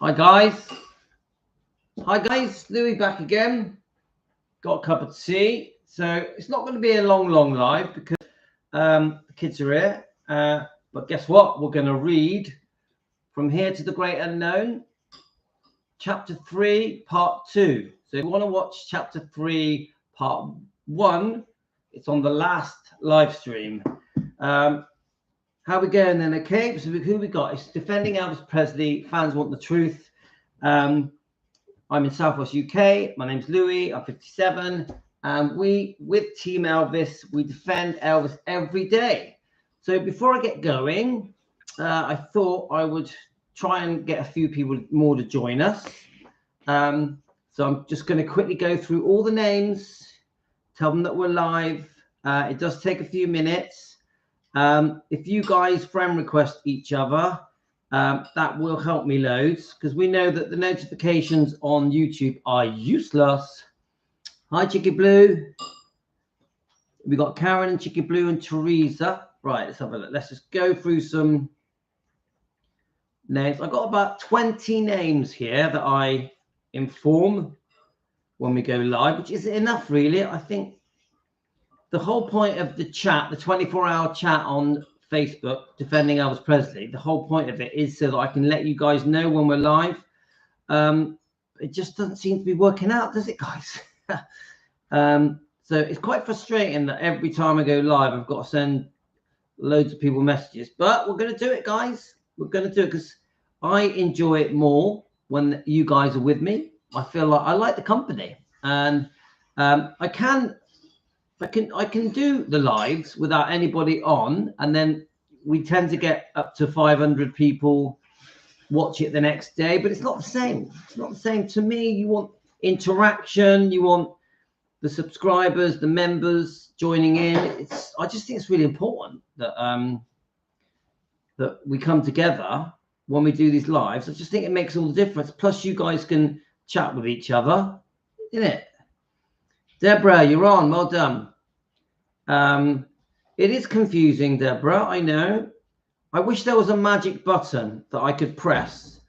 Hi guys. Hi guys, Louis back again. Got a cup of tea. So it's not going to be a long live because the kids are here. But guess what? We're going to read From Here to the Great Unknown, Chapter 3, Part 2. So if you want to watch Chapter 3, Part 1, it's on the last live stream. How we going then? Okay, so who we got? It's Defending Elvis Presley. Fans Want the Truth. I'm in Southwest UK. My name's Louis. I'm 57. And we, with Team Elvis, we defend Elvis every day. So before I get going, I thought I would try and get a few people more to join us. So I'm just going to quickly go through all the names, tell them that we're live. It does take a few minutes. If you guys friend request each other, that will help me loads, because we know that the notifications on YouTube are useless. Hi, Chicky Blue. We got Karen and Chicky Blue and Teresa. Right, let's have a look. Let's just go through some names. I've got about 20 names here that I inform when we go live, which isn't enough, really. I think the whole point of the chat, the 24-hour chat on Facebook, Defending Elvis Presley, the whole point of it is so that I can let you guys know when we're live. It just doesn't seem to be working out, does it, guys? So it's quite frustrating that every time I go live, I've got to send loads of people messages. But we're going to do it, guys. We're going to do it because I enjoy it more when you guys are with me. I feel like I like the company, and I can do the lives without anybody on, and then we tend to get up to 500 people watch it the next day, but it's not the same. It's not the same. To me, you want interaction, you want the subscribers, the members joining in. I just think it's really important that that we come together when we do these lives. I just think it makes all the difference. Plus you guys can chat with each other, isn't it? Deborah, you're on. Well done. It is confusing, Deborah, I know. I wish there was a magic button that I could press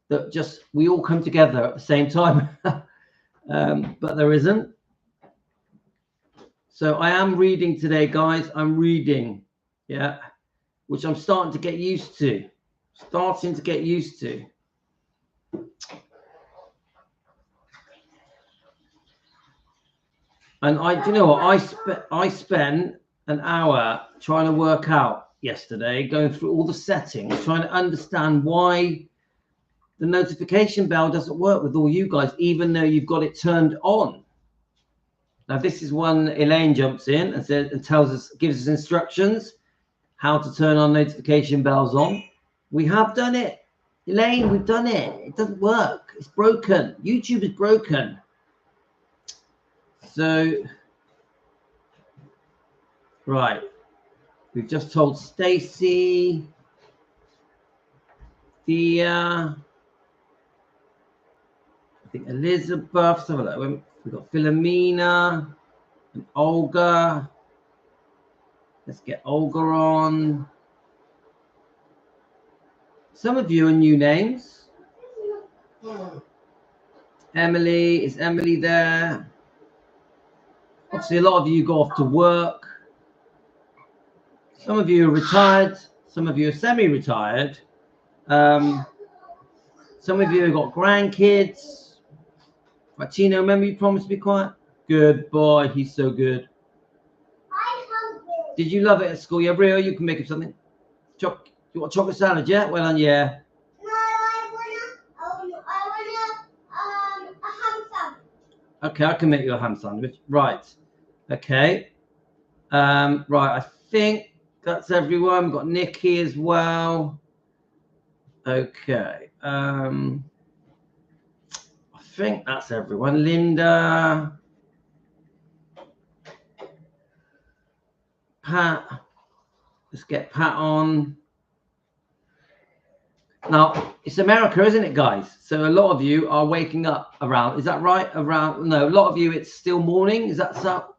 that just we all come together at the same time. But there isn't. So I am reading today, guys. I'm reading, yeah, which I'm starting to get used to. And do you know what? I spent an hour trying to work out yesterday, going through all the settings, trying to understand why the notification bell doesn't work with all you guys, even though you've got it turned on. Now, this is when Elaine jumps in and says and tells us, gives us instructions how to turn our notification bells on. We have done it, Elaine. We've done it. It doesn't work. It's broken. YouTube is broken. So, right, we've just told Stacy, Thea, I think Elizabeth. So we've got Philomena and Olga. Let's get Olga on. Some of you are new names. Emily, is Emily there? Obviously, a lot of you go off to work. Some of you are retired. Some of you are semi-retired. Some of you have got grandkids. Right, Tino, remember you promised to be quiet? Good boy. He's so good. Did you love it at school? Yeah, Rio, you can make him something. You want chocolate salad, yeah? Well done, yeah. No, I want a ham sandwich. Okay, I can make you a ham sandwich. Right. Okay. Right, I think that's everyone. We've got Nikki as well. Okay. I think that's everyone. Linda. Pat. Let's get Pat on. Now, it's America, isn't it, guys? So a lot of you are waking up around. Is that right? No, a lot of you, it's still morning. Is that so?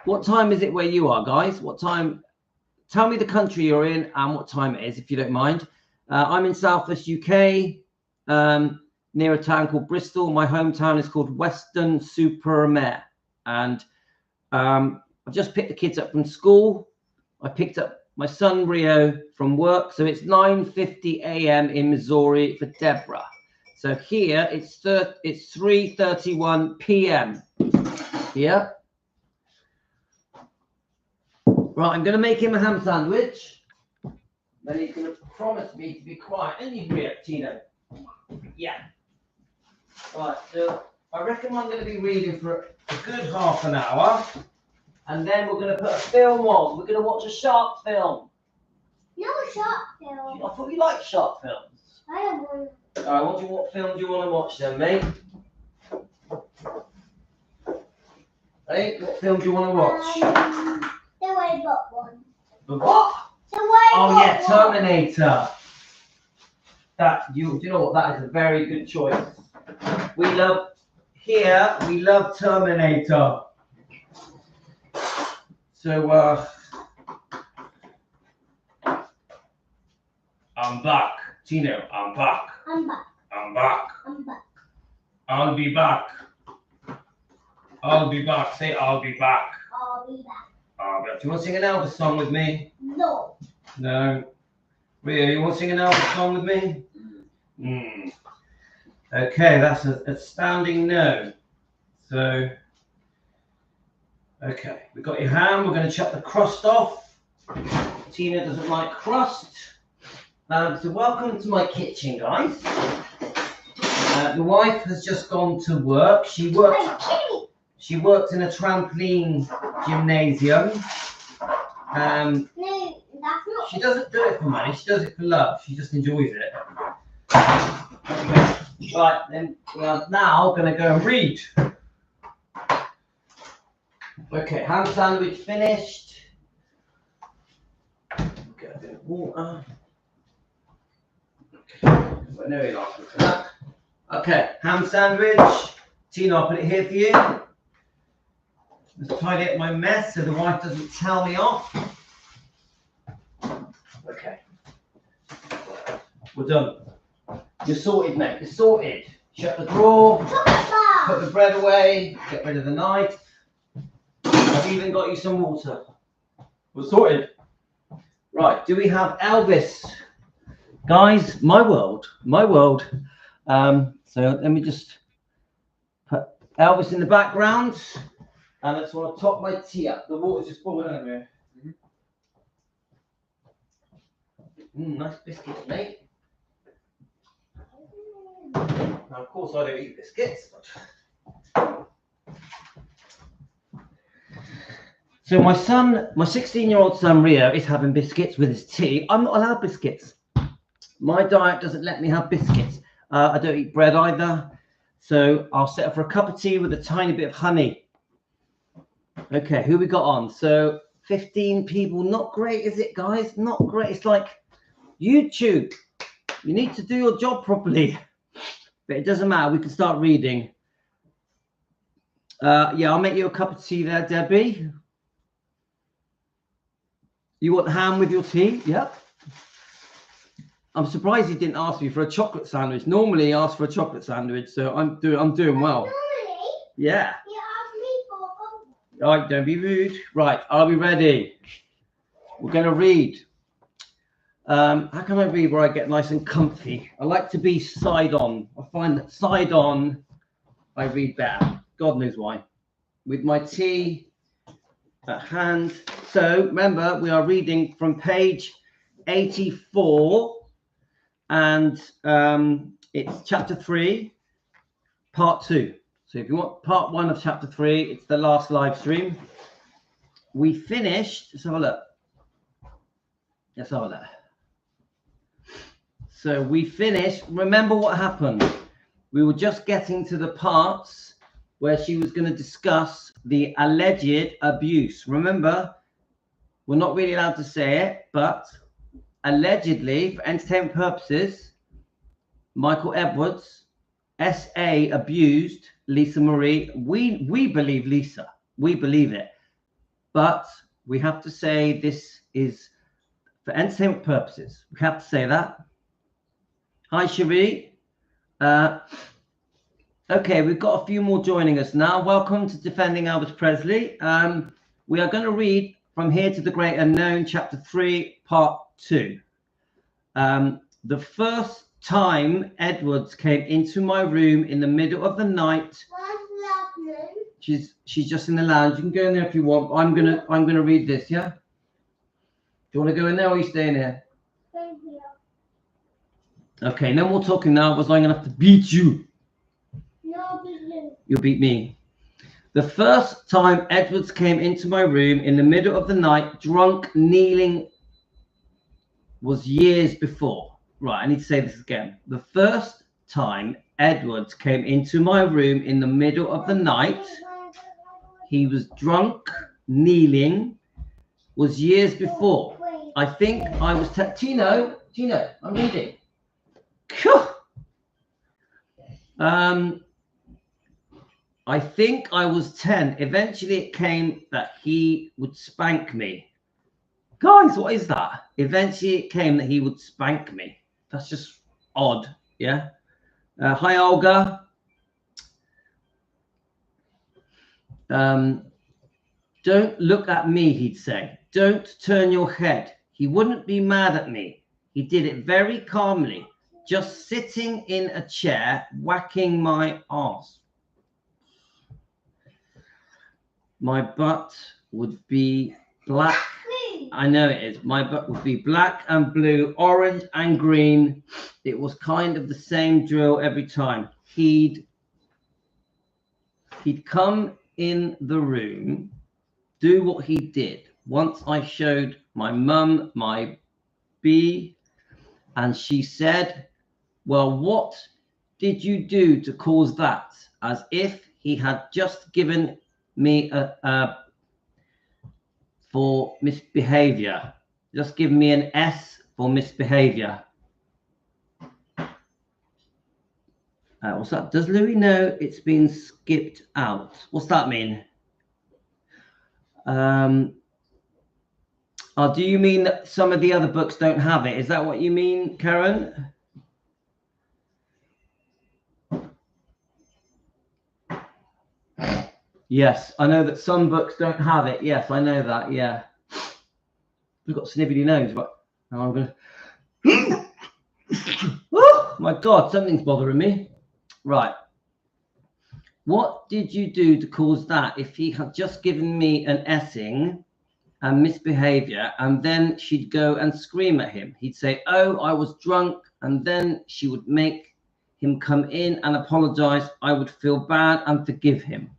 What time is it where you are, guys? What time? Tell me the country you're in and what time it is, if you don't mind. I'm in Southwest UK. near a town called Bristol. My hometown is called Weston-super-Mare. And I just picked the kids up from school. I picked up my son Rio from work. So it's 9:50 a.m. in Missouri for Deborah. So here it's 3:31 p.m. here. Right, I'm going to make him a ham sandwich. Then he's going to promise me to be quiet. And you agree, Tino? Yeah. Right, so I reckon I'm going to be reading for a good half an hour. And then we're going to put a film on. We're going to watch a shark film. No shark film. I thought you liked shark films. I don't want. All right, what film do you want to watch then, mate? Hey, what film do you want to watch? The robot one. The what? The robot Oh yeah, one. Terminator. Do you know what? That is a very good choice. We love Terminator. So I'm back. Tino, I'm back. I'm back. I'm back. I'm back. I'll be back. I'll be back. Say I'll be back. I'll be back. Do you want to sing an Elvis song with me? No. No. Rio, you want to sing an Elvis song with me? Okay, that's an astounding no. So, okay, we've got your ham. We're going to chop the crust off. Tina doesn't like crust. So welcome to my kitchen, guys. The wife has just gone to work. She works in a trampoline gymnasium. No, that's not. She doesn't do it for money. She does it for love. She just enjoys it. Right, then we are now going to go and read. Okay, ham sandwich finished. Get a bit of water. Okay, no, you're not for that. Okay, ham sandwich. Tina, I'll put it here for you. Let's tidy up my mess so the wife doesn't tell me off. Okay. We're done. You're sorted, mate. You're sorted. Shut the drawer. Put the bread away. Get rid of the knife. I've even got you some water. We're sorted. Right. Do we have Elvis? Guys, my world. My world. So let me just put Elvis in the background. And I just want to top my tea up. The water's just boiling over here. Nice biscuits, mate. Now, of course, I don't eat biscuits. But... So my 16-year-old son Rio is having biscuits with his tea. I'm not allowed biscuits. My diet doesn't let me have biscuits. I don't eat bread either. So I'll set up for a cup of tea with a tiny bit of honey. Okay, who we got on? So 15 people. Not great, is it, guys? Not great. It's like YouTube. You need to do your job properly. But it doesn't matter. We can start reading. Yeah, I'll make you a cup of tea there, Debbie. You want ham with your tea? Yep. I'm surprised he didn't ask me for a chocolate sandwich. Normally he asks for a chocolate sandwich, so I'm doing well. Normally? Yeah. You asked me for a bubble. All right, don't be rude. Right, are we ready? We're going to read. How can I read where I get nice and comfy? I like to be side on. I find that side on, I read better. God knows why. With my tea at hand. So remember, we are reading from page 84, and it's chapter 3, part 2. So if you want part 1 of chapter 3, it's the last live stream. We finished. Let's have a look. Let's have a look. So we finished. Remember what happened? We were just getting to the parts where she was going to discuss the alleged abuse. Remember, we're not really allowed to say it, but allegedly, for entertainment purposes, Michael Edwards, SA, abused Lisa Marie. We believe Lisa. We believe it. But we have to say this is for entertainment purposes. We have to say that. Hi, Cherie. Okay, we've got a few more joining us now. Welcome to Defending Elvis Presley. We are going to read From Here to the Great Unknown, Chapter 3, Part 2. The first time Edwards came into my room in the middle of the night. She's just in the lounge. You can go in there if you want. I'm gonna read this. Yeah. Do you want to go in there or are you staying here? Okay, no more talking now, because I'm gonna have to beat you. No, You'll beat me. The first time Edwards came into my room in the middle of the night, drunk, kneeling, was years before. Right, I need to say this again. The first time Edwards came into my room in the middle of the night, he was drunk, kneeling, was years before. I think I was Tino, I'm reading. I think I was 10. Eventually it came that he would spank me. Guys, what is that? Eventually it came that he would spank me. That's just odd, yeah? Hi, Olga. Don't look at me, he'd say. Don't turn your head. He wouldn't be mad at me. He did it very calmly, just sitting in a chair, whacking my arse. My butt would be black. I know it is. My butt would be black and blue, orange and green. It was kind of the same drill every time. He'd come in the room, do what he did. Once I showed my mum my B, and she said, well, what did you do to cause that? As if he had just given me for misbehavior. Just give me an S for misbehavior. What's that? Does Louis know it's been skipped out? What's that mean? Do you mean that some of the other books don't have it? Is that what you mean, Karen? Yes, I know that some books don't have it. Yes, I know that. Yeah. We've got snivelly nose, but now I'm going to... Oh, my God, something's bothering me. Right. What did you do to cause that? If he had just given me an essing and misbehavior, and then she'd go and scream at him. He'd say, oh, I was drunk, and then she would make him come in and apologize. I would feel bad and forgive him.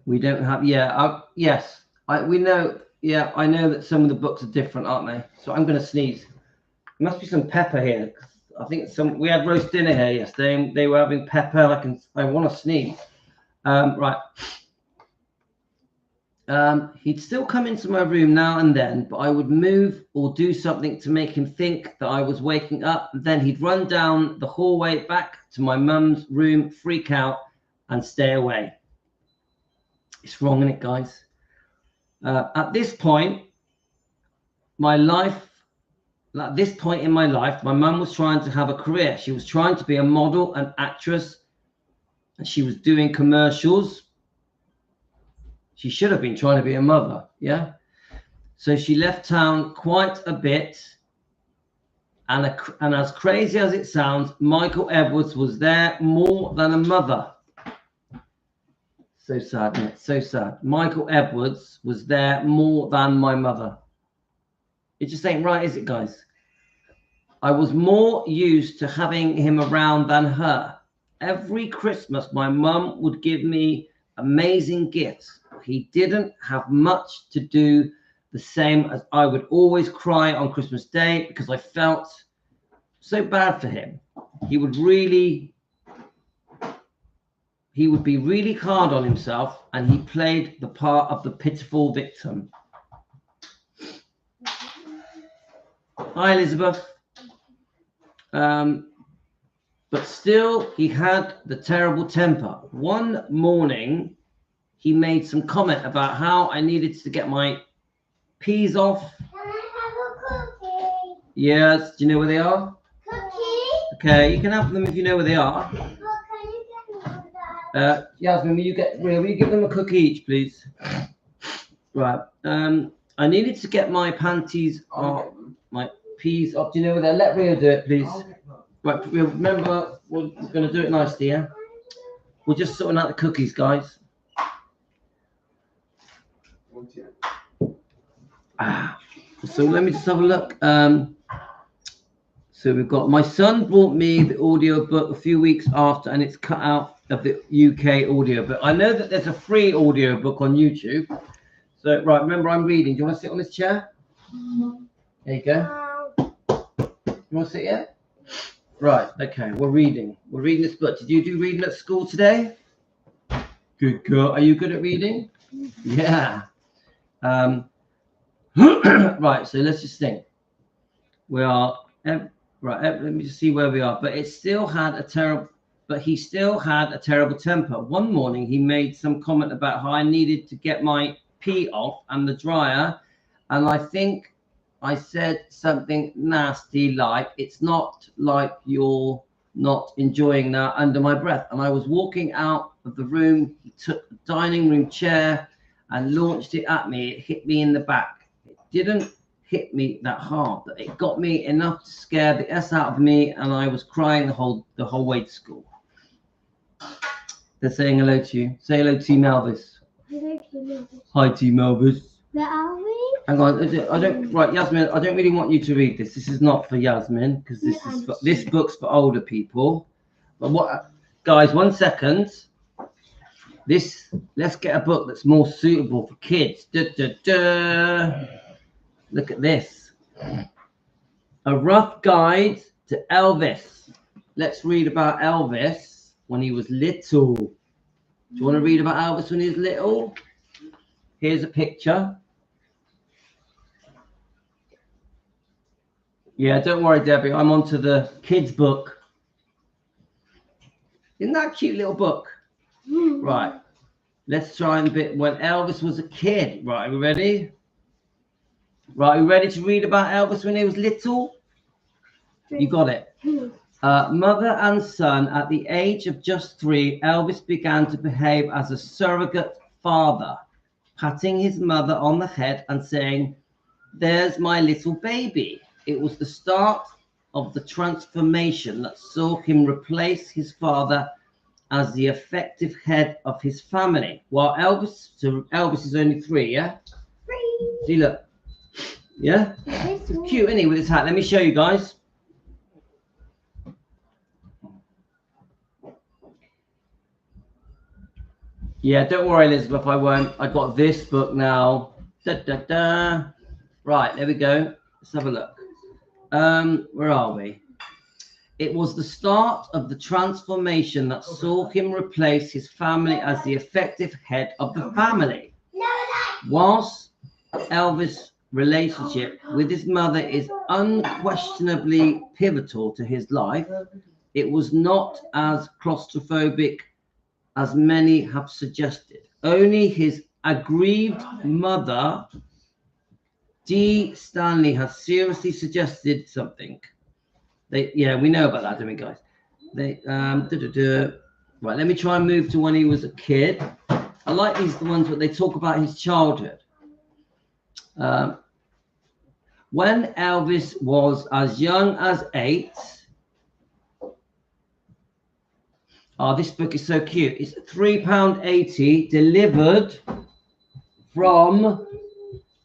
We don't have, yes, we know, yeah, I know that some of the books are different, aren't they? So I'm going to sneeze. There must be some pepper here. I think we had roast dinner here yesterday, and they were having pepper. I want to sneeze. Right. He'd still come into my room now and then, but I would move or do something to make him think that I was waking up. Then he'd run down the hallway back to my mum's room, freak out, and stay away. It's wrong, isn't it, guys? At this point in my life, my mum was trying to have a career. She was trying to be a model, an actress, and she was doing commercials. She should have been trying to be a mother, yeah? So she left town quite a bit. And as crazy as it sounds, Michael Edwards was there more than a mother. So sad, isn't it? So sad. Michael Edwards was there more than my mother. It just ain't right, is it, guys? I was more used to having him around than her. Every Christmas, my mum would give me amazing gifts. He didn't have much to do the same as I would always cry on Christmas Day because I felt so bad for him. He would be really hard on himself, and he played the part of the pitiful victim. Hi, Elizabeth. But still, he had the terrible temper. One morning, he made some comment about how I needed to get my peas off. Can I have a cookie? Yes. Do you know where they are? Cookie? Okay, you can have them if you know where they are. But can you get me that? Yasmin, will you give them a cookie each, please? Right. I needed to get my panties off, my peas off. Do you know where they're? Let Rio do it, please. Right. Remember, we're going to do it nicely, yeah? We're just sorting out the cookies, guys. So let me just have a look. So we've got, my son brought me the audio book a few weeks after, and it's cut out of the UK audio book. I know that there's a free audio book on YouTube. So, right, remember I'm reading. Do you want to sit on this chair? There you go. You want to sit here? Right, okay, we're reading. We're reading this book. Did you do reading at school today? Good girl. Are you good at reading? Yeah. Right, so let's just think. We are... Right, let me just see where we are. But he still had a terrible temper. One morning, he made some comment about how I needed to get my pee off and the dryer, and I think I said something nasty like, "It's not like you're not enjoying that," under my breath. And I was walking out of the room. He took the dining room chair and launched it at me. It hit me in the back. It didn't hit me that hard, but it got me enough to scare the S out of me, and I was crying the whole way to school. They're saying hello to you. Say hello to Elvis. Hello, Elvis. Hi, Team Elvis. Where are we? Hang on, right, Yasmin, I don't really want you to read this. This is not for Yasmin, because this book's for older people. But what, guys, 1 second. Let's get a book that's more suitable for kids. Look at this. A rough guide to Elvis. Let's read about Elvis when he was little. Do you want to read about Elvis when he was little? Here's a picture. Yeah, don't worry, Debbie. I'm onto the kids' book. Isn't that a cute little book? Right. Let's try and bit when Elvis was a kid. Right, are we ready? Right, are we ready to read about Elvis when he was little? You got it. Mother and son, at the age of just 3, Elvis began to behave as a surrogate father, patting his mother on the head and saying, "There's my little baby." It was the start of the transformation that saw him replace his father as the effective head of his family. While Elvis is only 3, yeah? 3. See, look. Yeah? It's cute, isn't he, with his hat? Let me show you guys. Yeah, don't worry, Elizabeth, I won't. I got this book now. Right, there we go. Let's have a look. Where are we? It was the start of the transformation that saw him replace his family as the effective head of the family. Whilst Elvis' relationship with his mother is unquestionably pivotal to his life, it was not as claustrophobic as many have suggested. Only his aggrieved mother, Dee Stanley, has seriously suggested something. Yeah, we know about that, don't we, guys? Right, let me try and move to when he was a kid. I like these, the ones where they talk about his childhood. When Elvis was as young as 8. Oh, this book is so cute. It's £3.80 delivered from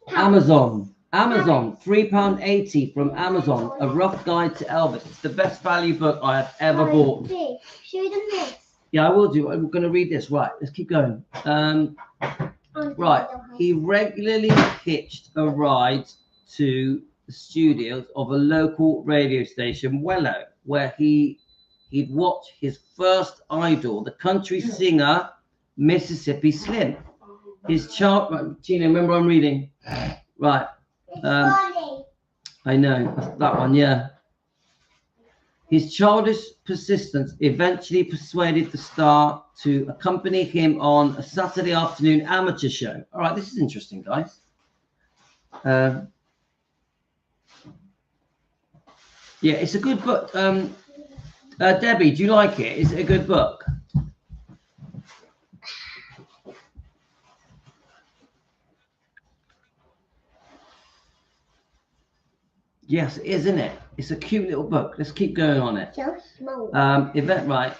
Amazon. £3.80 from Amazon. A Rough Guide to Elvis. It's the best value book I have ever bought. Show them this. Yeah, I will do. I'm going to read this. Right, let's keep going. Right, he regularly hitched a ride to the studios of a local radio station, Wello, where he'd watch his first idol, the country singer Mississippi Slim. His child, right, Tina, remember I'm reading. Right. I know that one, yeah. His childish persistence eventually persuaded the star to accompany him on a Saturday afternoon amateur show. All right, this is interesting, guys. Yeah, it's a good book. Debbie, do you like it? Is it a good book? Yes, it is, isn't it? It's a cute little book. Let's keep going on it. So small. Right.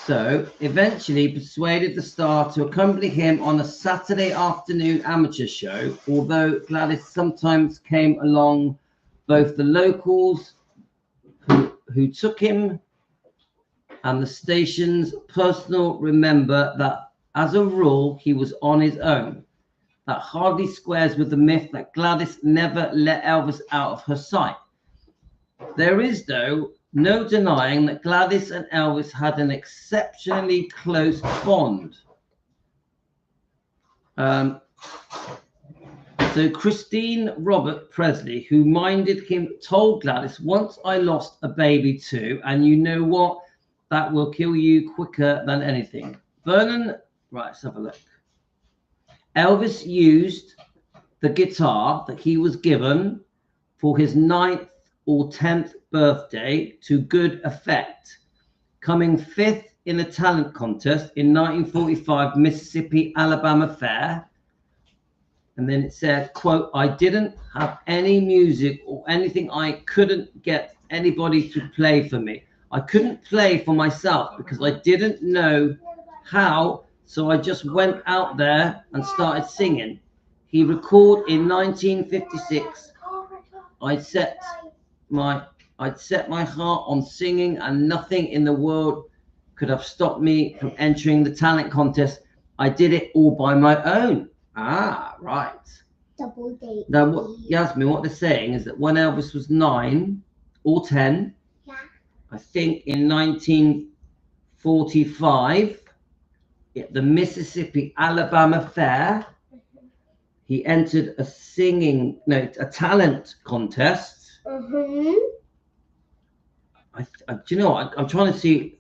So eventually persuaded the star to accompany him on a Saturday afternoon amateur show, although Gladys sometimes came along. Both the locals who took him and the station's personnel remember that as a rule he was on his own. That hardly squares with the myth that Gladys never let Elvis out of her sight. There is, though, no denying that Gladys and Elvis had an exceptionally close bond. So Christine Robert Presley, who minded him, told Gladys, "Once I lost a baby too, and you know what? That will kill you quicker than anything." Vernon, right, let's have a look. Elvis used the guitar that he was given for his 9th or 10th birthday to good effect, coming 5th in a talent contest in 1945 Mississippi Alabama Fair. And then it said, quote, "I didn't have any music or anything. I couldn't get anybody to play for me. I couldn't play for myself because I didn't know how. So I just went out there and started singing." He recalled in 1956, I'd set my heart on singing and nothing in the world could have stopped me from entering the talent contest. I did it all by my own. Ah, right. Double date. Now, Yasmin, what they're saying is that when Elvis was 9 or 10, Yeah. I think in 1945, at the Mississippi Alabama Fair, he entered a talent contest. Mm-hmm. Do you know what? I'm trying to see.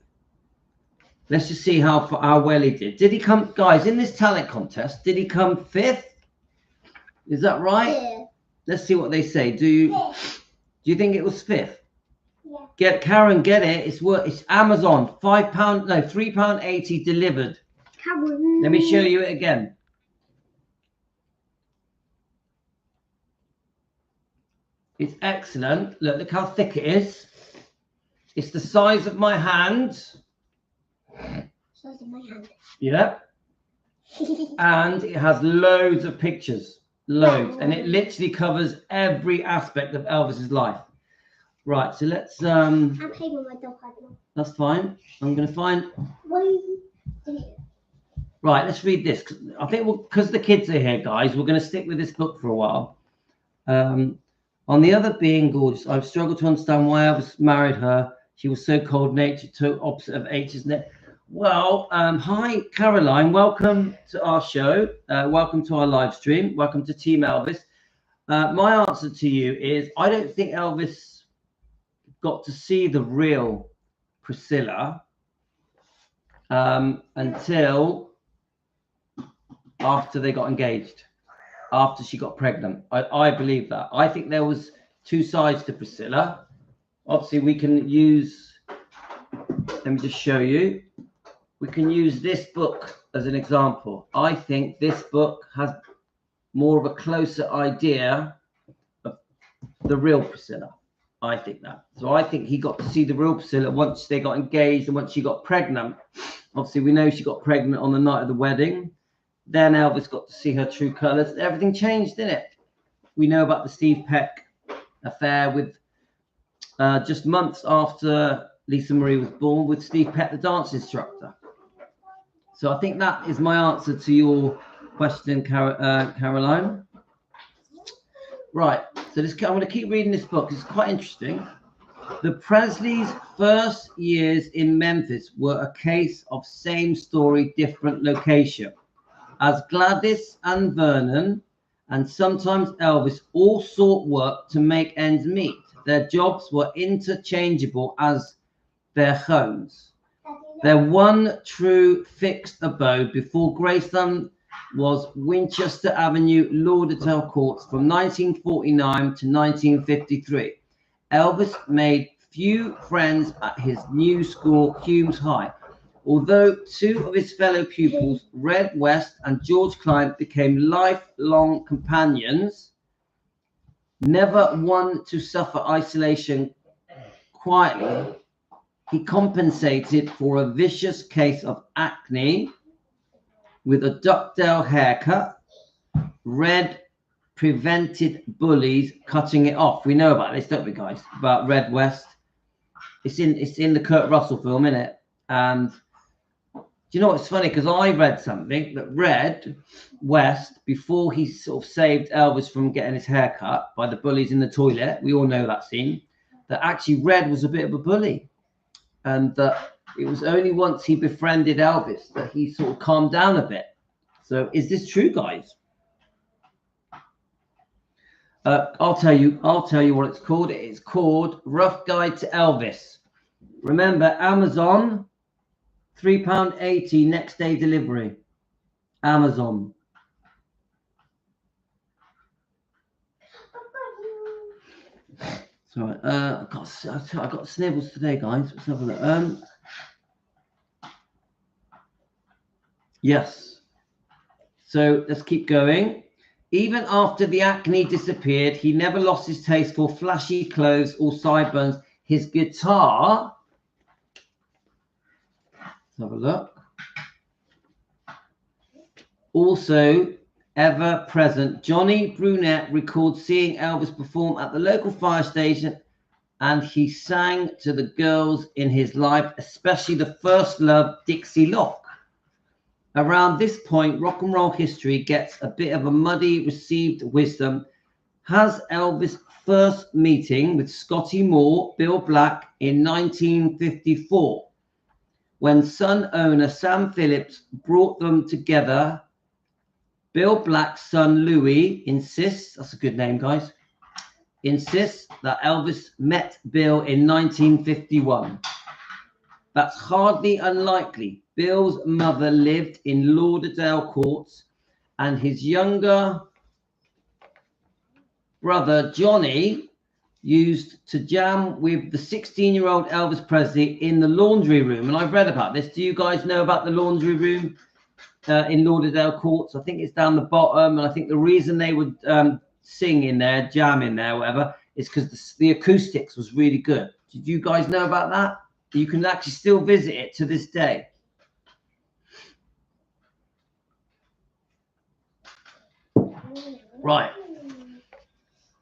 Let's just see how well he did. Did he come, guys, in this talent contest? Did he come 5th? Is that right? Yeah. Let's see what they say. Do you think it was 5th? Yeah. Get it. It's Amazon. £3.80 delivered. Karen. Let me show you it again. It's excellent. Look how thick it is. It's the size of my hand. Size of my hand. Yeah. And it has loads of pictures. Loads. And it literally covers every aspect of Elvis's life. Right, so let's I'm playing with my dog right now. that's fine. I'm gonna find Wait. right, let's read this. I think because the kids are here, guys, we're gonna stick with this book for a while. On the other being gorgeous, I've struggled to understand why Elvis married her. She was so cold-natured, so opposite of H's net. Well, hi, Caroline. Welcome to our show. Welcome to our live stream. Welcome to Team Elvis. My answer to you is I don't think Elvis got to see the real Priscilla until after they got engaged, after she got pregnant. I believe that. I think there was two sides to Priscilla. Obviously, we can use, let me just show you. We can use this book as an example. I think this book has more of a closer idea of the real Priscilla. I think that. So I think he got to see the real Priscilla once they got engaged and once she got pregnant. Obviously, we know she got pregnant on the night of the wedding. Then Elvis got to see her true colors. Everything changed, didn't it? We know about the Steve Peck affair with just months after Lisa Marie was born with Steve Peck, the dance instructor. So I think that is my answer to your question, Caroline. Right, so I'm going to keep reading this book. It's quite interesting. The Presleys' first years in Memphis were a case of same story, different location. As Gladys and Vernon, and sometimes Elvis, all sought work to make ends meet. Their jobs were interchangeable as their homes. Their one true fixed abode before Graceland was Winchester Avenue, Lauderdale Courts from 1949 to 1953. Elvis made few friends at his new school, Humes High, although two of his fellow pupils, Red West and George Klein, became lifelong companions. Never one to suffer isolation quietly, he compensated for a vicious case of acne with a ducktail haircut. Red prevented bullies cutting it off. We know about this, don't we, guys? About Red West. It's in the Kurt Russell film, isn't it? And do you know what's funny? Because I read something that Red West, before he sort of saved Elvis from getting his hair cut by the bullies in the toilet, we all know that scene, that actually Red was a bit of a bully. And that it was only once he befriended Elvis that he sort of calmed down a bit. So is this true, guys? I'll tell you what it's called. It's called Rough Guide to Elvis. Remember, Amazon, £3.80 next day delivery. Amazon. Sorry, I got snivels today, guys. Let's have a look. Yes. So let's keep going. Even after the acne disappeared, he never lost his taste for flashy clothes or sideburns. His guitar. Let's have a look. Also ever present, Johnny Brunette records seeing Elvis perform at the local fire station, and he sang to the girls in his life, especially the First Love Dixie Lock. Around this point, rock and roll history gets a bit of a muddy received wisdom. Has Elvis' first meeting with Scotty Moore, Bill Black, in 1954, when Sun owner Sam Phillips brought them together. Bill Black's son Louis insists, that's a good name, guys, insists that Elvis met Bill in 1951. That's hardly unlikely. Bill's mother lived in Lauderdale Courts, and his younger brother Johnny used to jam with the 16-year-old Elvis Presley in the laundry room. And I've read about this. Do you guys know about the laundry room in Lauderdale Courts? I think it's down the bottom, and I think the reason they would sing in there, jam in there, whatever, is because the acoustics was really good. Did you guys know about that? You can actually still visit it to this day. Right.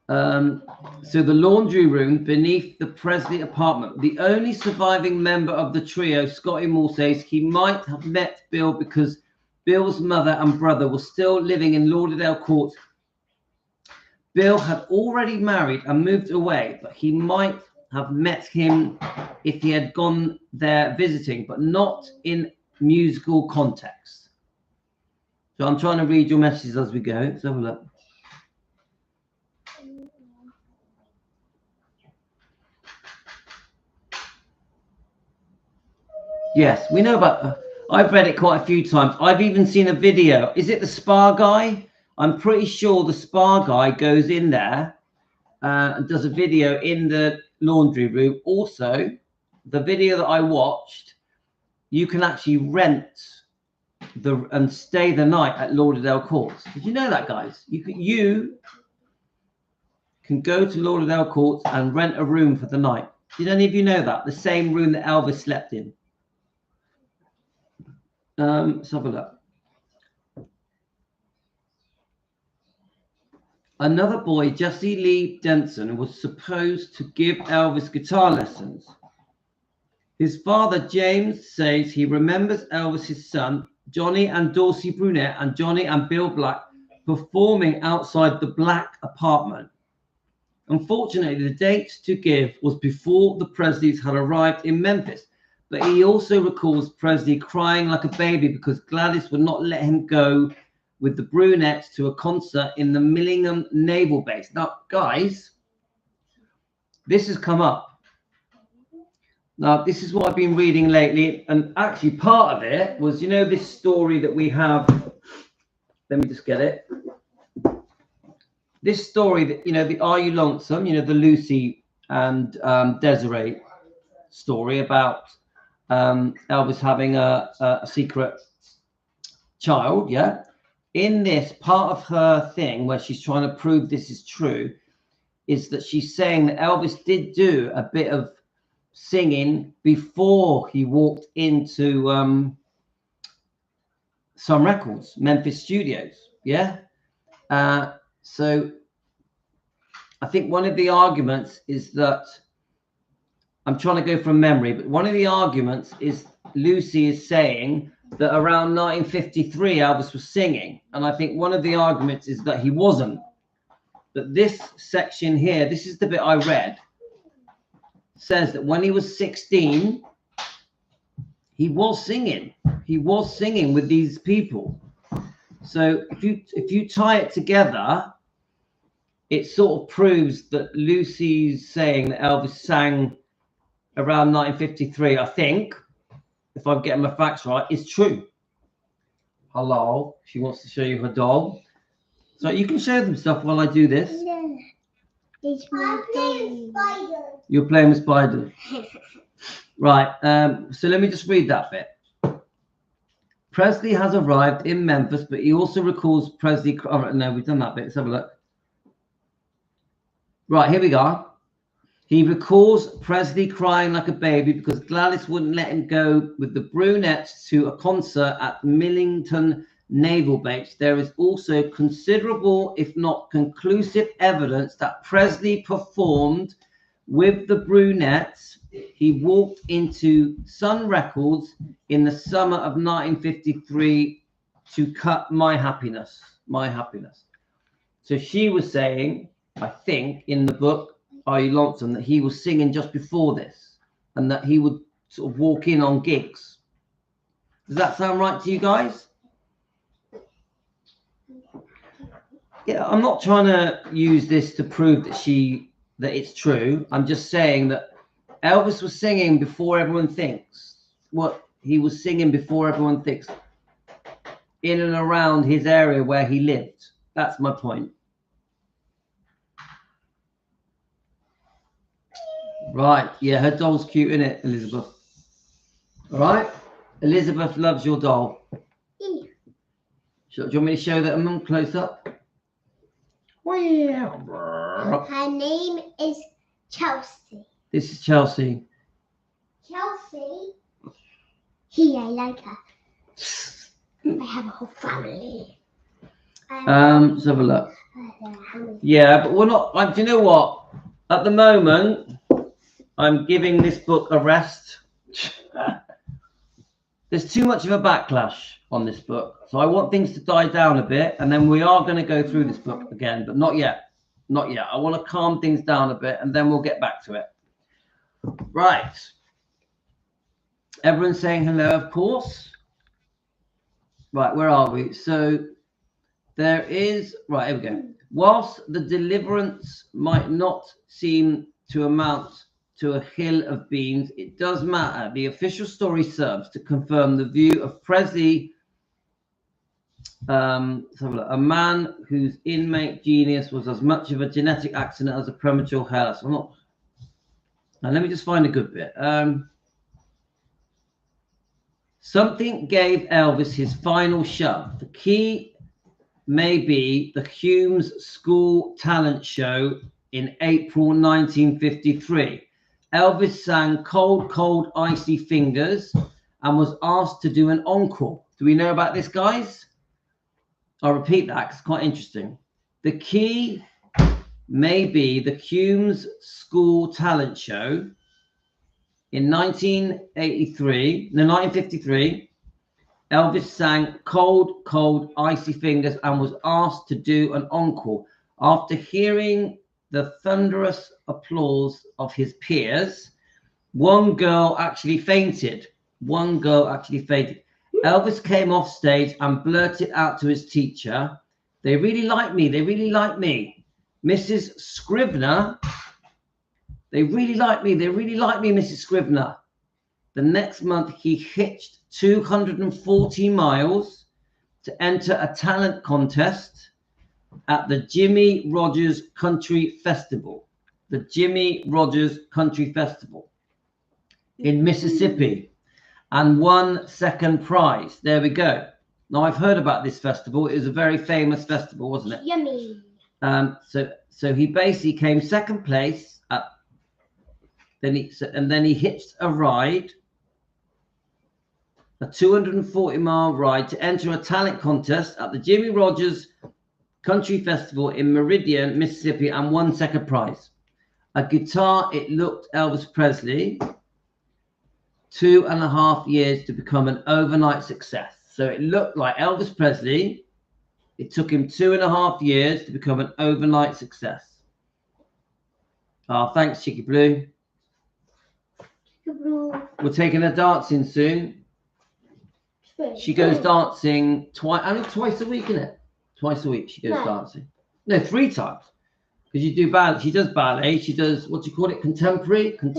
So the laundry room beneath the Presley apartment. The only surviving member of the trio, Scotty Moore, says he might have met Bill because Bill's mother and brother were still living in Lauderdale Courts. Bill had already married and moved away, but he might have met him if he had gone there visiting, but not in musical context. So I'm trying to read your messages as we go. Let's have a look. Yes, we know about. I've read it quite a few times. I've even seen a video. Is it the spa guy? I'm pretty sure the spa guy goes in there and does a video in the laundry room. Also, the video that I watched, you can actually rent and stay the night at Lauderdale Courts. Did you know that, guys? You can go to Lauderdale Courts and rent a room for the night. Did any of you know that? The same room that Elvis slept in. Let's have a look. Another boy, Jesse Lee Denson, was supposed to give Elvis guitar lessons. His father, James, says he remembers Elvis's son, Johnny and Dorsey Brunette, and Johnny and Bill Black performing outside the Black apartment. Unfortunately, the date to give was before the Presleys had arrived in Memphis. But he also recalls Presley crying like a baby because Gladys would not let him go with the Brunettes to a concert in the Millingham Naval Base. Now, guys, this has come up. Now, this is what I've been reading lately. And actually, part of it was, you know, this story that we have let me just get it. This story that, you know, the Are You Lonesome, you know, the Lucy and Desiree story about Elvis having a secret child, yeah. In this part of her thing where she's trying to prove this is true, is that she's saying that Elvis did do a bit of singing before he walked into Sun Records, Memphis studios, yeah. So I think one of the arguments is that, I'm trying to go from memory, but one of the arguments is Lucy is saying that around 1953 Elvis was singing, and I think one of the arguments is that he wasn't. But this section here, this is the bit I read, says that when he was 16, he was singing. He was singing with these people. So if you tie it together, it sort of proves that Lucy's saying that Elvis sang around 1953, I think, if I'm getting my facts right, is true. Hello, she wants to show you her doll. So you can show them stuff while I do this. No, it's my baby. You're playing with spiders. Right, so let me just read that bit. Presley has arrived in Memphis, but he also recalls Presley. Oh, no, we've done that bit. Let's have a look. Right, here we go. He recalls Presley crying like a baby because Gladys wouldn't let him go with the brunettes to a concert at Millington Naval Base. There is also considerable, if not conclusive, evidence that Presley performed with the brunettes. He walked into Sun Records in the summer of 1953 to cut My Happiness. My Happiness. So she was saying, I think, in the book, Are You Lonesome, that he was singing just before this and that he would sort of walk in on gigs. Does that sound right to you guys? Yeah, I'm not trying to use this to prove that it's true. I'm just saying that Elvis was singing before everyone thinks. What he was singing before everyone thinks. In and around his area where he lived. That's my point. Right, yeah, her doll's cute, isn't it, Elizabeth? All right, Elizabeth loves your doll. Do you want me to show that a close up? Her name is Chelsea. This is Chelsea. Chelsea? I like her. I have a whole family. Let's have a look. Yeah, but we're not. Do you know what? At the moment, I'm giving this book a rest. There's too much of a backlash on this book. So I want things to die down a bit, and then we are going to go through this book again, but not yet. Not yet. I want to calm things down a bit, and then we'll get back to it. Right. Everyone's saying hello, of course. Right, where are we? So there is, right, here we go. Whilst the deliverance might not seem to amount to a hill of beans, it does matter. The official story serves to confirm the view of Presley, a man whose innate genius was as much of a genetic accident as a premature hair loss. Now let me just find a good bit. Something gave Elvis his final shove. The key may be the Humes School Talent Show in April 1953. Elvis sang Cold, Cold, Icy Fingers and was asked to do an encore. Do we know about this, guys? I'll repeat that. It's quite interesting. The key may be the Humes School Talent Show in 1953. Elvis sang Cold, Cold, Icy Fingers and was asked to do an encore. After hearing the thunderous applause of his peers, one girl actually fainted. Elvis came off stage and blurted out to his teacher, "They really like me. They really like me. Mrs. Scrivener, they really like me. They really like me, Mrs. Scrivener." The next month, he hitched 240 miles to enter a talent contest at the Jimmy Rogers Country Festival. The Jimmy Rogers Country Festival in Mississippi, and won second prize. There we go. Now, I've heard about this festival. It was a very famous festival, wasn't it? Yummy. So he basically came second place at, then he hitched a ride, a 240-mile ride to enter a talent contest at the Jimmy Rogers Country Festival in Meridian, Mississippi, and won second prize. A guitar, it looked Elvis Presley, 2.5 years to become an overnight success. So it looked like Elvis Presley. It took him 2.5 years to become an overnight success. Oh, thanks, Chicky Blue. We're taking her dancing soon. She goes dancing twice a week, isn't it? Twice a week she goes dancing. No, 3 times. Because you do ballet. She does ballet. She does, what do you call it? Contemporary, and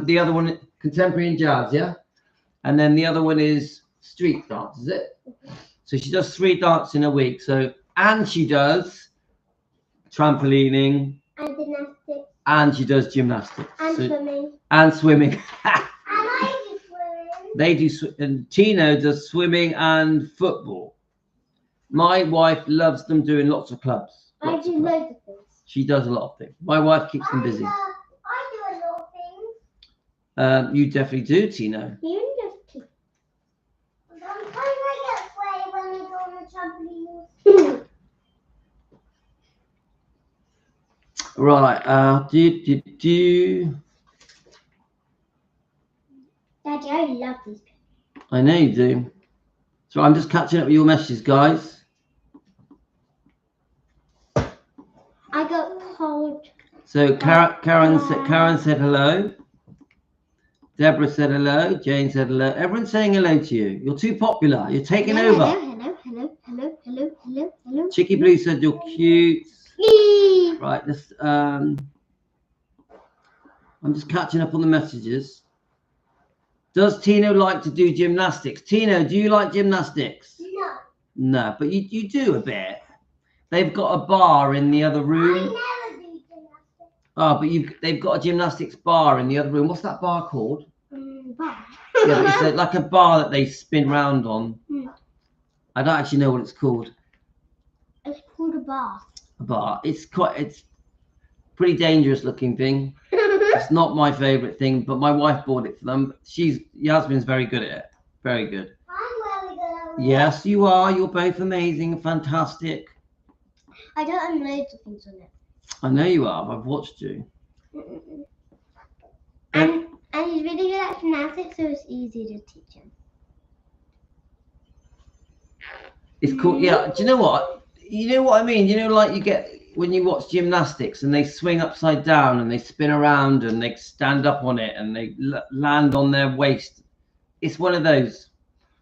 the other one, contemporary and jazz, yeah. And then the other one is street dance, is it? So she does 3 dances in a week. So, and she does trampolining, and gymnastics, and she does gymnastics, and swimming, and swimming. and I do swimming. They do, and Tino does swimming and football. My wife loves them doing lots of clubs. I do loads of things. She does a lot of things. My wife keeps them busy. I do a lot of things. You definitely do, Tino. You just keep. Sometimes I get sweaty when I go on the trampoline. Right. Daddy, I love these people. I know you do. So I'm just catching up with your messages, guys. I got cold. So Karen said hello. Deborah said hello. Jane said hello. Everyone's saying hello to you. You're too popular. You're taking over. Hello. Chicky Blue said you're cute. Right, let's I'm just catching up on the messages. Does Tino like to do gymnastics? Tino, do you like gymnastics? No. No, but you do a bit. They've got a bar in the other room. I never do gymnastics. Oh, but they've got a gymnastics bar in the other room. What's that bar called? Bar. Yeah, but it's like a bar that they spin round on. I don't actually know what it's called. It's called a bar. A bar. It's pretty dangerous looking thing. It's not my favorite thing, but my wife bought it for them. Yasmin's very good at it. Very good. I'm very good at it. Yes, you are. You're both amazing and fantastic. I don't have loads of things on it. I know you are. I've watched you. And he's really good at gymnastics, so it's easy to teach him. It's cool. Yeah. Do you know what? You know what I mean? You know, like you get when you watch gymnastics and they swing upside down and they spin around and they stand up on it and they land on their waist. It's one of those.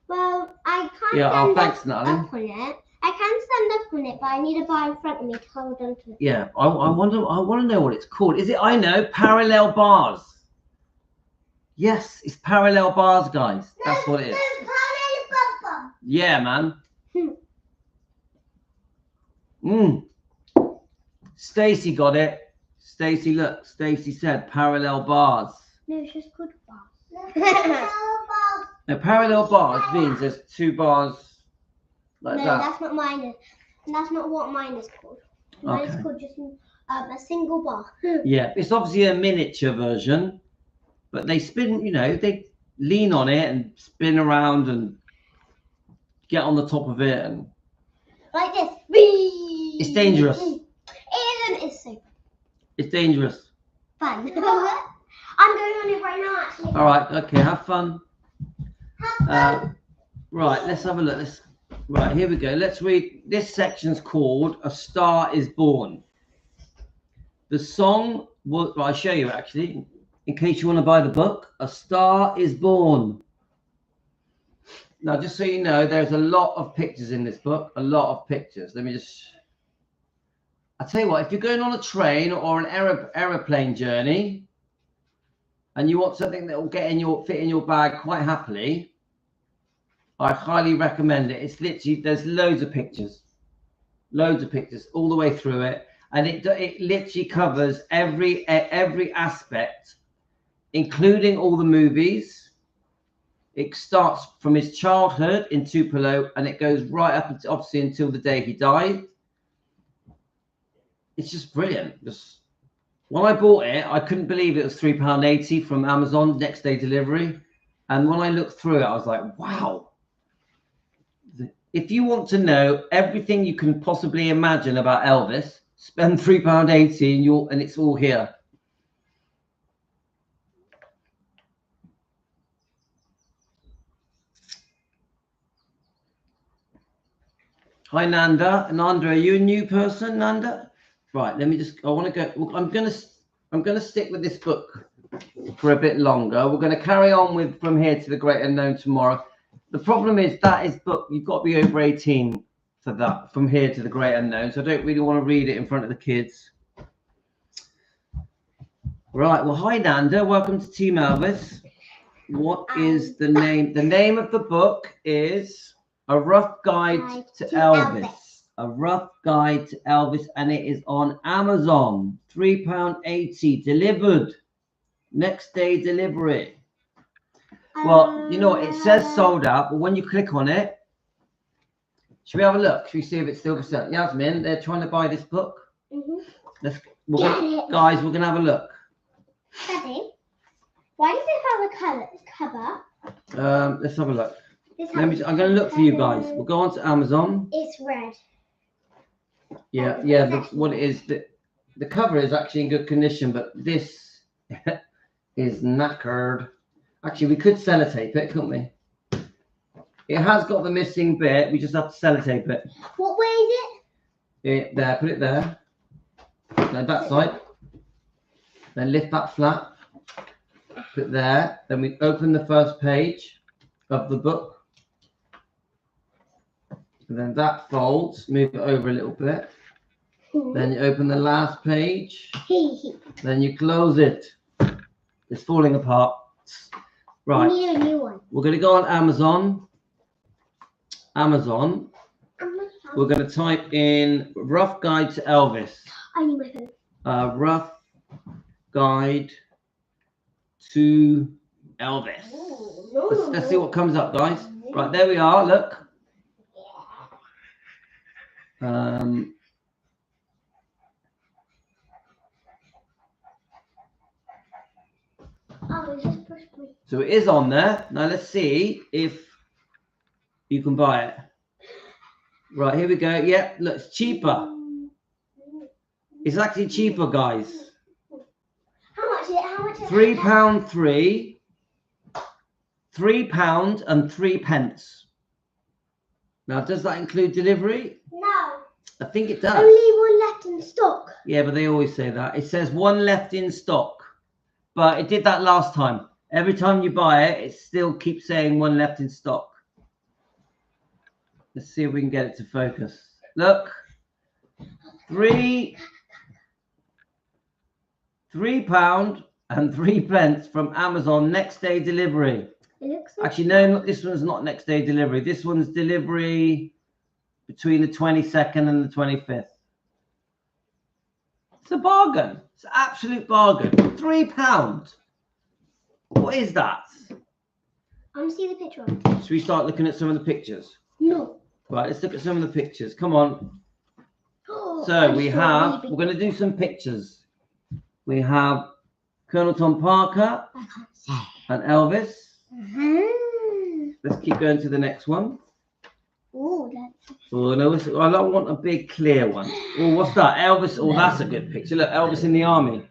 Well, I can't Yeah. stand Thanks, up Natalie. on it. I can stand up on it, but I need a bar in front of me to hold on to it. Yeah. I want to know what it's called. Is it? I know. Parallel bars. Yes, it's parallel bars, guys. That's what it is. Yeah, man. Stacy got it. Stacy, look. Stacy said parallel bars. No, it's just called bars. Now, parallel bars means there's 2 bars like No, that. that's not mine. That's not what mine is called. Mine is called just a single bar. Yeah, it's obviously a miniature version, but they spin, they lean on it and spin around and get on the top of it. And Like this. it's dangerous. It isn't. It's so fun. It's dangerous. I'm going on it right now, actually. All right, okay, have fun. Right, let's have a look. Right, here we go. Let's read. This section's called A Star is Born. The song was, I'll show you actually, in case you want to buy the book. A Star is Born. Now, just so you know, there's a lot of pictures in this book, a lot of pictures. Let me just, I'll tell you what, if you're going on a train or an aeroplane journey and you want something that will fit in your bag quite happily, I highly recommend it. It's literally, there's loads of pictures all the way through it, and it literally covers every aspect, including all the movies. It starts from his childhood in Tupelo, and it goes right up until, obviously, until the day he died. It's just brilliant. When I bought it, I couldn't believe it was £3.80 from Amazon, next day delivery. And when I looked through it, I was like, wow. If you want to know everything you can possibly imagine about Elvis, spend £3.80 and it's all here. Hi, Nanda. Nanda, are you a new person, Nanda? Right, let me just, I want to go, I'm going to stick with this book for a bit longer. We're going to carry on with From Here to the Great Unknown tomorrow. The problem is that is book, you've got to be over 18 for that, From Here to the Great Unknown. So I don't really want to read it in front of the kids. Right, well, hi, Nanda. Welcome to Team Elvis. What is the name? The name of the book is A Rough Guide to Elvis. A Rough Guide to Elvis, and it is on Amazon. £3.80 delivered. Next day delivery. Well, you know what? It says sold out, but when you click on it, should we have a look? Should we see if it's still for sale? Yasmin, they're trying to buy this book. Guys, we're gonna have a look. Daddy, why does it have a cover? Let's have a look. I'm gonna look for you guys. We'll go on to Amazon. It's red. Yeah. What it is, the cover is actually in good condition, but this is knackered. Actually, we could sellotape it, couldn't we? It has got the missing bit. We just have to sellotape it. What way is it? There, put it there. Then that side. Then lift that flap. Put it there. Then we open the first page of the book. And then that folds. Move it over a little bit. Then you open the last page. Then you close it. It's falling apart. Right. We need a new one. We're going to go on Amazon. We're going to type in Rough Guide to Elvis. I need my phone. Rough Guide to Elvis. Let's see what comes up, guys. Right, there we are. Look. So it is on there. Now let's see if you can buy it. Right, here we go. Yeah, look, it's cheaper. It's actually cheaper, guys. How much is it? How much is it? £3.03. £3.03. Now, does that include delivery? No. I think it does. Only one left in stock. Yeah, but they always say that. It says one left in stock. But it did that last time. Every time you buy it, it still keeps saying one left in stock. Let's see if we can get it to focus. Look. £3.03 from Amazon, next day delivery. It looks Actually, no, this one's not next day delivery. This one's delivery between the 22nd and the 25th. It's a bargain. It's an absolute bargain. £3. What is that? I want to see the picture of it. Should we start looking at some of the pictures? No. Right, let's look at some of the pictures. Come on. Oh, So we're going to do some pictures. We have Colonel Tom Parker and Elvis. Let's keep going to the next one. Oh, no, I don't want a big clear one. Oh, what's that? Elvis. Oh, that's a good picture. Look, Elvis in the army.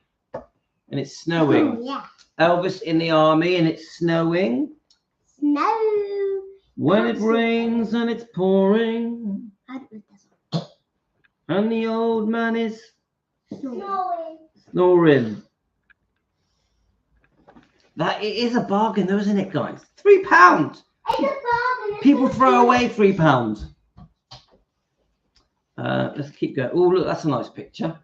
And it's snowing. Oh, yeah. Elvis in the army and it's snowing. Snow. When it rains and it's pouring. And the old man is snoring. That it is a bargain though, isn't it, guys? £3. It's a bargain. People throw away £3. Let's keep going. Oh, look, that's a nice picture.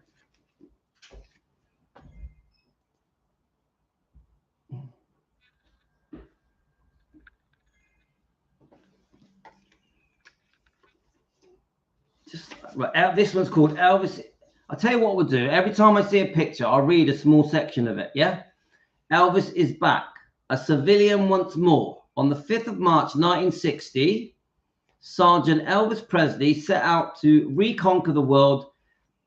Right, this one's called Elvis. I'll tell you what we'll do. Every time I see a picture, I'll read a small section of it. Yeah. Elvis is back, a civilian once more. On the 5th of March, 1960, Sergeant Elvis Presley set out to reconquer the world,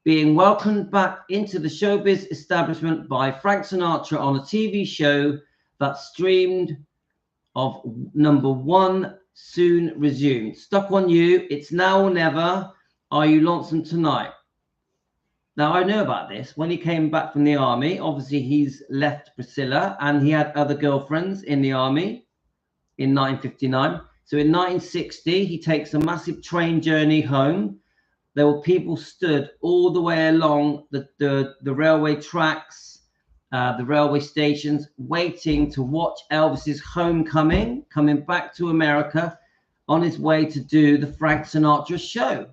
being welcomed back into the showbiz establishment by Frank Sinatra on a TV show that streamed of number one soon resumed. Stuck on You, It's Now or Never, Are You Lonesome Tonight? Now, I know about this. When he came back from the army, obviously he's left Priscilla and he had other girlfriends in the army in 1959. So in 1960, he takes a massive train journey home. There were people stood all the way along the railway tracks, the railway stations, waiting to watch Elvis's homecoming, coming back to America on his way to do the Frank Sinatra show.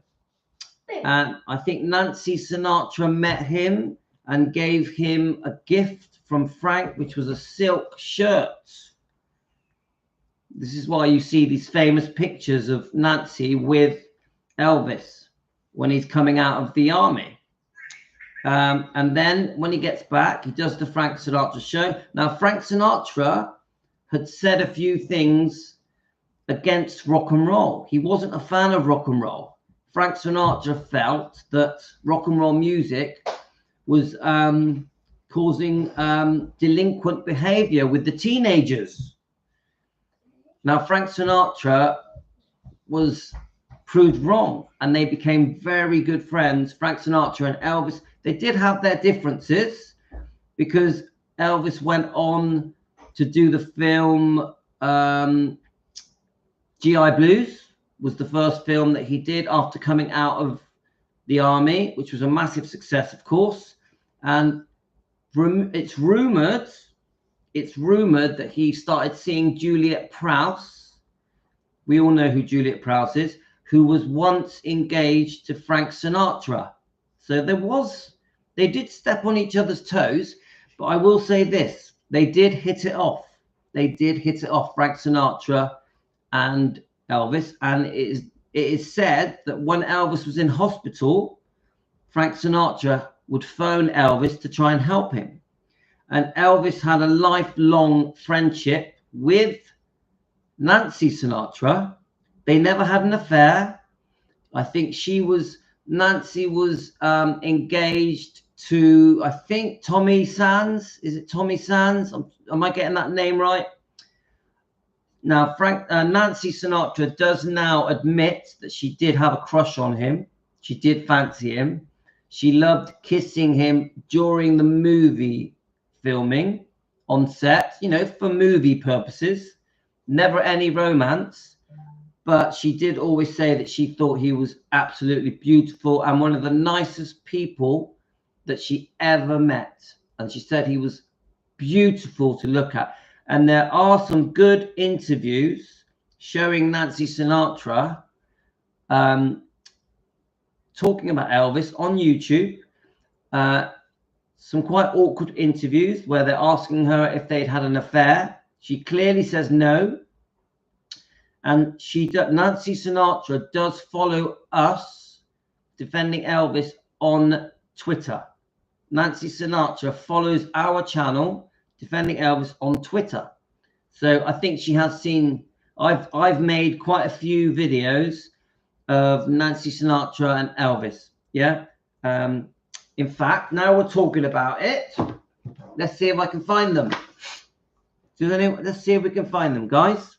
And I think Nancy Sinatra met him and gave him a gift from Frank, which was a silk shirt. This is why you see these famous pictures of Nancy with Elvis when he's coming out of the army. And then when he gets back, he does the Frank Sinatra show. Now, Frank Sinatra had said a few things against rock and roll. He wasn't a fan of rock and roll. Frank Sinatra felt that rock and roll music was causing delinquent behavior with the teenagers. Now, Frank Sinatra was proved wrong, and they became very good friends. Frank Sinatra and Elvis, they did have their differences because Elvis went on to do the film G.I. Blues. Was the first film that he did after coming out of the army, which was a massive success, of course. And it's rumored that he started seeing Juliet Prowse. We all know who Juliet Prowse is, who was once engaged to Frank Sinatra. So they did step on each other's toes, but I will say this, they did hit it off. They did hit it off, Frank Sinatra and Elvis. And it is said that when Elvis was in hospital, Frank Sinatra would phone Elvis to try and help him. And Elvis had a lifelong friendship with Nancy Sinatra. They never had an affair. I think Nancy was engaged to, I think, Tommy Sands. Is it Tommy Sands? Am I getting that name right? Now, Nancy Sinatra does now admit that she did have a crush on him. She did fancy him. She loved kissing him during the movie filming on set, for movie purposes. Never any romance. But she did always say that she thought he was absolutely beautiful and one of the nicest people that she ever met. And she said he was beautiful to look at. And there are some good interviews showing Nancy Sinatra talking about Elvis on YouTube. Some quite awkward interviews where they're asking her if they'd had an affair. She clearly says no. And Nancy Sinatra does follow us defending Elvis on Twitter. Nancy Sinatra follows our channel defending Elvis on Twitter. So I think she has seen, I've made quite a few videos of Nancy Sinatra and Elvis. Yeah. In fact, now we're talking about it, let's see if I can find them. Let's see if we can find them, guys.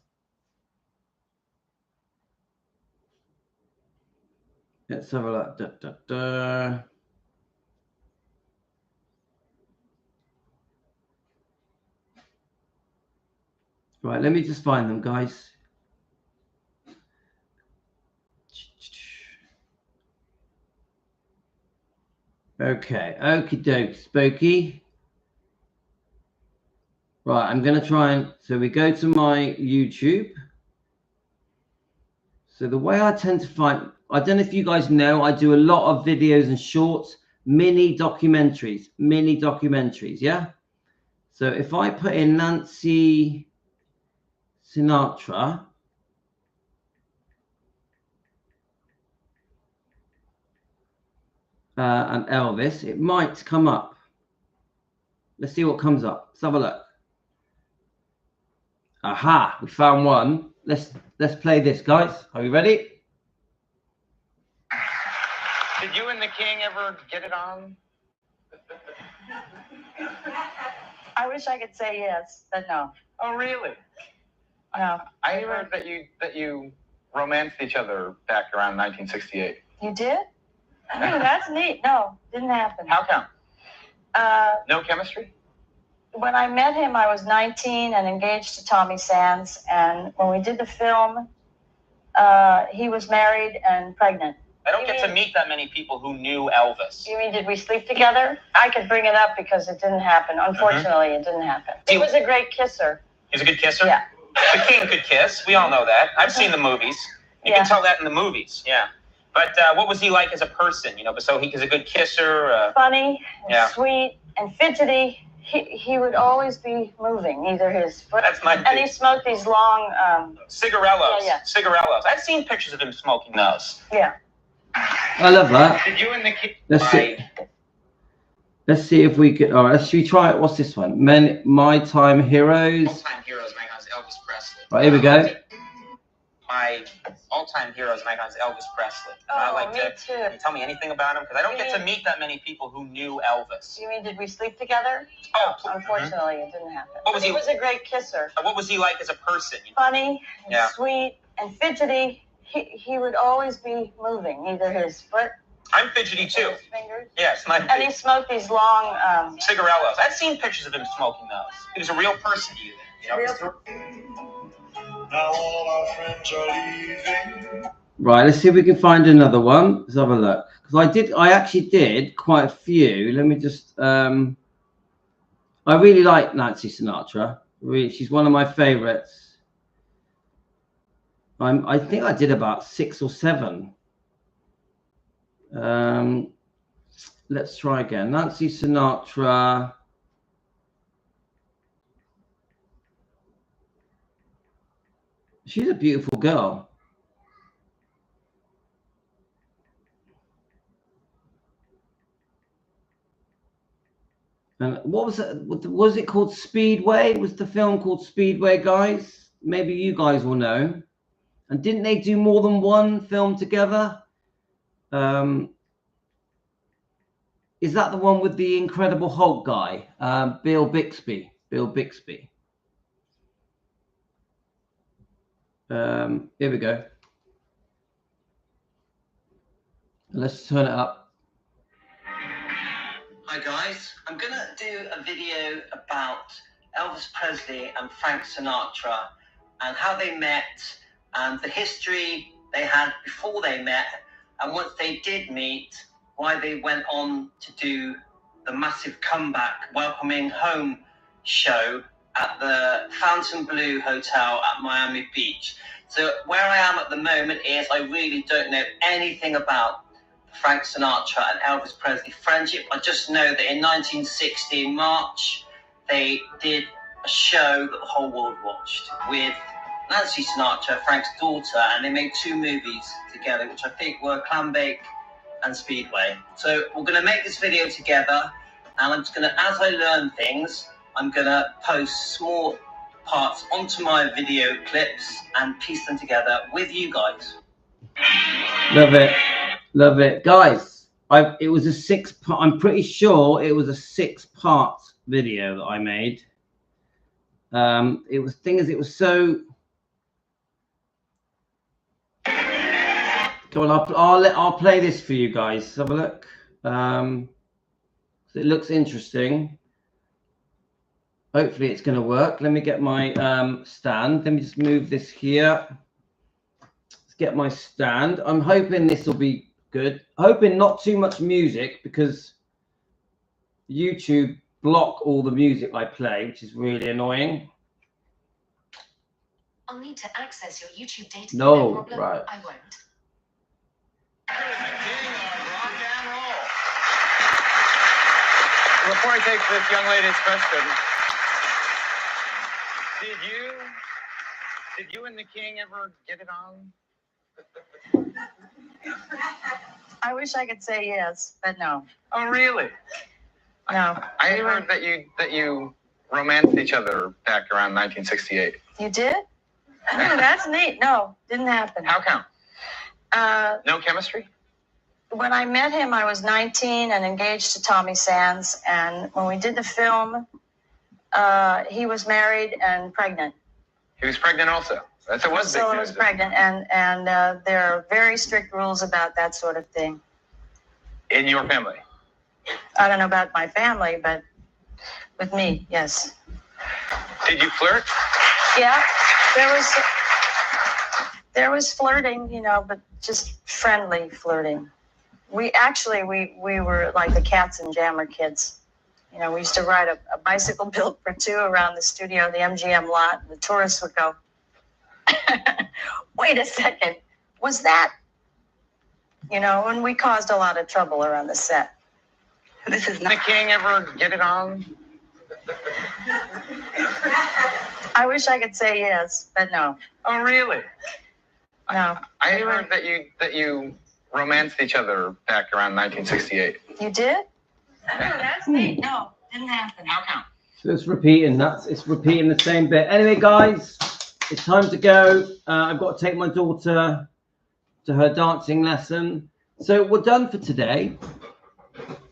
Let's have a look. Right, let me just find them, guys. Okay, okie doke, spooky. Right, I'm going to try and, so we go to my YouTube. So the way I tend to find, I don't know if you guys know, I do a lot of videos and shorts, mini documentaries, yeah? So if I put in Nancy Sinatra, and Elvis. It might come up. Let's see what comes up. Let's have a look. Aha, we found one. Let's play this, guys. Are you ready? Did you and the king ever get it on? I wish I could say yes, but no. Oh, really? No. I heard that you romanced each other back around 1968. You did? Oh, that's neat. No, didn't happen. How come? No chemistry? When I met him, I was 19 and engaged to Tommy Sands. And when we did the film, he was married and pregnant. I don't get to meet that many people who knew Elvis. You mean, did we sleep together? I could bring it up because it didn't happen. Unfortunately, it didn't happen. He was a great kisser. He's a good kisser? Yeah. The king could kiss. We all know that. I've seen the movies. You can tell that in the movies. Yeah. But what was he like as a person? You know, so he was a good kisser. Funny, and sweet, and fidgety. He would always be moving, either his foot. That's my. And he smoked these long cigarellos. Yeah. Cigarellos. I've seen pictures of him smoking those. Yeah. I love that. Did you and the king? Let's see if we could. All right, should we try it? What's this one? My Time Heroes. All-time heroes, my God, is Elvis Presley. Right, here we go. My all-time heroes, my God, is Elvis Presley. Me too. Can you tell me anything about him? Because I don't get to meet that many people who knew Elvis. You mean, did we sleep together? Oh, unfortunately, it didn't happen. What was he was a great kisser. What was he like as a person? Funny, and sweet, and fidgety. He would always be moving, either his foot. I'm fidgety too. His fingers. Yes, and he smoked these long cigarellos. I've seen pictures of him smoking those. He was a real person to you then. You know? Now all our friends are leaving. Right, let's see if we can find another one. Let's have a look. Because I actually did quite a few. Let me just I really like Nancy Sinatra. She's one of my favorites. I think I did about 6 or 7. Let's try again. Nancy Sinatra. She's a beautiful girl. And what was it? Was it called Speedway? Was the film called Speedway, guys? Maybe you guys will know. And didn't they do more than one film together? Is that the one with the Incredible Hulk guy, Bill Bixby? Bill Bixby. Here we go. Let's turn it up. Hi guys, I'm gonna do a video about Elvis Presley and Frank Sinatra and how they met and the history they had before they met, and once they did meet, why they went on to do the massive comeback welcoming home show at the Fontainebleau Hotel at Miami Beach. So where I am at the moment is I really don't know anything about Frank Sinatra and Elvis Presley friendship. I just know that in 1960, in March, they did a show that the whole world watched with Nancy Sinatra, Frank's daughter, and they made 2 movies together, which I think were Clambake and Speedway. So we're going to make this video together, and I'm just going to, as I learn things, I'm going to post small parts onto my video clips and piece them together with you guys. Love it. Love it. Guys, it was a 6-part, I'm pretty sure it was a 6-part video that I made. It was so... Go on, I'll play this for you guys. Have a look. It looks interesting. Hopefully it's going to work. Let me get my stand. Let me just move this here. Let's get my stand. I'm hoping this will be good. Hoping not too much music because YouTube block all the music I play, which is really annoying. I'll need to access your YouTube data. No problem. right. I won't. Before I take this young lady's question, did you and the king ever get it on? I wish I could say yes, but no. Oh, really? No. I heard that you romanced each other back around 1968. You did? Oh, that's neat. No, didn't happen. How come? No chemistry? When I met him, I was 19 and engaged to Tommy Sands. And when we did the film, he was married and pregnant. He was pregnant also. That's what was big Priscilla news. was pregnant, and there are very strict rules about that sort of thing. In your family? I don't know about my family, but with me, yes. Did you flirt? Yeah, there was flirting, you know, but just friendly flirting. We were like the Cats and Jammer kids. You know, we used to ride a bicycle built for two around the studio, the MGM lot. And the tourists would go, wait a second, was that? You know, and we caused a lot of trouble around the set. This is not. The King ever get it on? I wish I could say yes, but no. Oh, really? No. I heard that you romanced each other back around 1968. You did? Oh, that's neat. No, didn't happen. How come? So it's repeating. It's repeating the same bit. Anyway, guys, it's time to go. I've got to take my daughter to her dancing lesson. So we're done for today.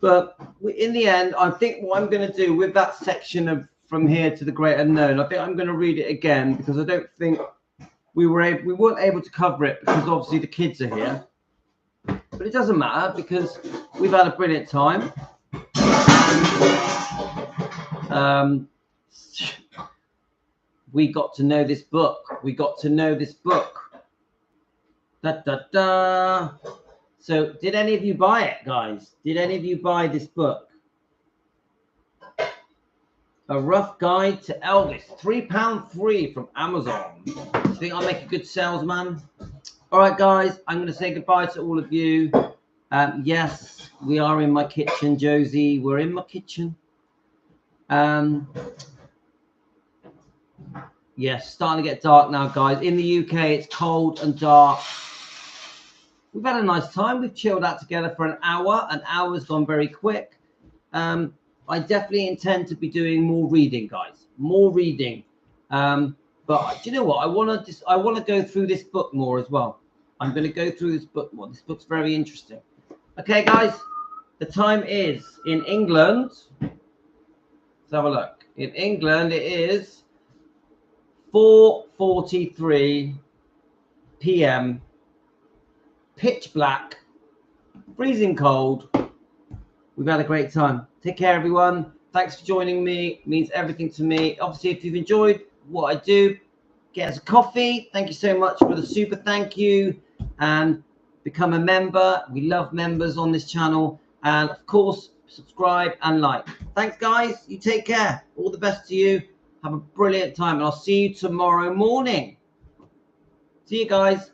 But in the end, I think what I'm going to do with that section of From Here to the Great Unknown, I think I'm going to read it again because I don't think we weren't able to cover it because obviously the kids are here. But it doesn't matter because we've had a brilliant time. We got to know this book. Da, da, da. So did any of you buy it, guys? Did any of you buy this book? A Rough Guide to Elvis, £3 from Amazon. I think I'll make a good salesman. All right, guys, I'm going to say goodbye to all of you. Yes, we are in my kitchen, Josie. We're in my kitchen. Yes, starting to get dark now, guys. In the UK, it's cold and dark. We've had a nice time. We've chilled out together for an hour. An hour's gone very quick. I definitely intend to be doing more reading, guys. More reading. But do you know what? I want to go through this book more as well. I'm going to go through this book more. This book's very interesting. Okay, guys. The time is in England. Let's have a look. In England, it is 4:43 p.m. Pitch black, freezing cold. We've had a great time. Take care, everyone. Thanks for joining me. It means everything to me. Obviously, if you've enjoyed what I do, get us a coffee. Thank you so much for the super thank you. And become a member. We love members on this channel. And, of course, subscribe and like. Thanks, guys. You take care. All the best to you. Have a brilliant time. And I'll see you tomorrow morning. See you, guys.